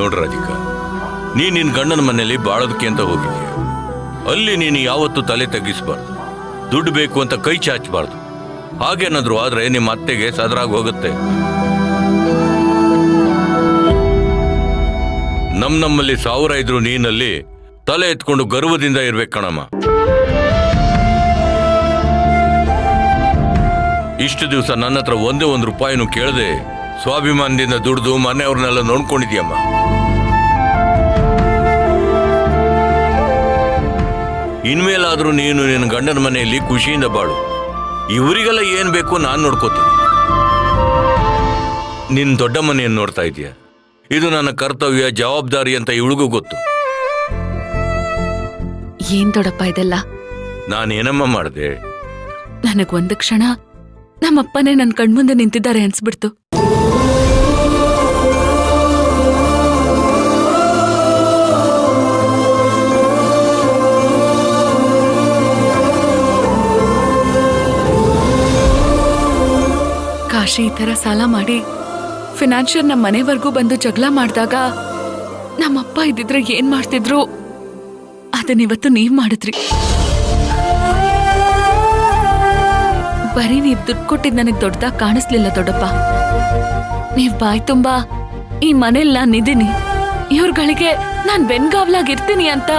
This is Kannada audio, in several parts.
ನೋಡು ರಾಧಿಕಾ, ನಿನ್ನ ಗಂಡನ ಮನೆಯಲ್ಲಿ ಬಾಳೋದಕ್ಕೆ ಅಂತ ಹೋಗಿದ್ಯಾ. ಅಲ್ಲಿ ನೀನು ಯಾವತ್ತೂ ತಲೆ ತಗ್ಗಿಸಬಾರ್ದು. ದುಡ್ಡು ಬೇಕು ಅಂತ ಕೈ ಚಾಚಬಾರ್ದು. ಹಾಗೇನಾದ್ರೂ ಆದ್ರೆ ನಿಮ್ಮ ಅತ್ತೆಗೆ ಸದರಾಗಿ ಹೋಗುತ್ತೆ. ನಮ್ಮಲ್ಲಿ 1000 ಇದ್ರು ನೀನಲ್ಲಿ ತಲೆ ಎತ್ಕೊಂಡು ಗರ್ವದಿಂದ ಇರ್ಬೇಕು ಕಣಮ್ಮ. ಇಷ್ಟು ದಿವಸ ನನ್ನ ಹತ್ರ ಒಂದೇ ₹1 ಕೇಳದೆ ಸ್ವಾಭಿಮಾನದಿಂದ ದುಡ್ದು ಮನೆಯವ್ರನ್ನೆಲ್ಲ ನೋಡ್ಕೊಂಡಿದ್ಯಮ್ಮ. ಇನ್ಮೇಲಾದ್ರೂ ನೀನು ನಿನ್ನ ಗಂಡನ ಮನೆಯಲ್ಲಿ ಖುಷಿಯಿಂದ ಬಾಳು. ಇವರಿಗೆಲ್ಲ ಏನ್ ಬೇಕು ನಾನು ನೋಡ್ಕೋತೀನಿ. ನಿನ್ ದೊಡ್ಡ ಮನೆಯನ್ನು ನೋಡ್ತಾ ಇದೀಯ. ಇದು ನನ್ನ ಕರ್ತವ್ಯ, ಜವಾಬ್ದಾರಿ ಅಂತ ಇವಳಿಗೂ ಗೊತ್ತು. ಏನ್ ದೊಡ್ಡಪ್ಪ ಇದೆಲ್ಲ? ನಾನೇನಮ್ಮ ಮಾಡಿದೆ? ನನಗೊಂದು ಕ್ಷಣ ನಮ್ಮಪ್ಪನೇ ನನ್ ಕಣ್ಮುಂದೆ ನಿಂತಿದ್ದಾರೆ ಅನ್ಸ್ಬಿಡ್ತು. ಕಾಶಿ ಈ ತರ ಸಾಲ ಮಾಡಿ ಫಿನಾನ್ಷಿಯರ್ ನಮ್ಮ ಮನೆವರೆಗೂ ಬಂದು ಜಗಳ ಮಾಡಿದಾಗ ನಮ್ಮಪ್ಪ ಇದ್ದಿದ್ರೆ ಏನ್ ಮಾಡ್ತಿದ್ರು ಅದನ್ನಿವತ್ತು ನೀವ್ ಮಾಡಿದ್ರಿ. ಬರೀ ನೀವ್ ದುಡ್ಡು ಕೊಟ್ಟಿದ್ ನನಗ್ ದೊಡ್ಡದಾಗ್ ಕಾಣಿಸ್ಲಿಲ್ಲ ದೊಡ್ಡಪ್ಪ. ನೀವ್ ಬಾಯ್ ತುಂಬಾ ಈ ಮನೇಲಿ ನಾನಿದ್ದೀನಿ, ಇವ್ರಗಳಿಗೆ ನಾನ್ ಬೆನ್ಗಾವ್ಲಾಗಿರ್ತೀನಿ ಅಂತ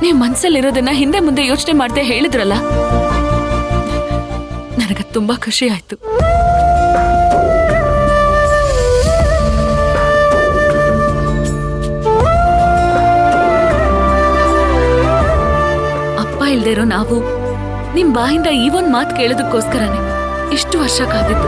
ನೀವ್ ಮನ್ಸಲ್ಲಿರೋದನ್ನ ಹಿಂದೆ ಮುಂದೆ ಯೋಚನೆ ಮಾಡ್ದೆ ಹೇಳಿದ್ರಲ್ಲ, ನನಗ ತುಂಬಾ ಖುಷಿ ಆಯ್ತು. ಇಲ್ದಿರೋ ನಾವು ನಿಮ್ ಬಾಯಿಂದ ಈ ಒಂದ್ ಮಾತು ಕೇಳೋದಕ್ಕೋಸ್ಕರನೇ ಇಷ್ಟು ವರ್ಷ ಕಾದಿದ್ದು.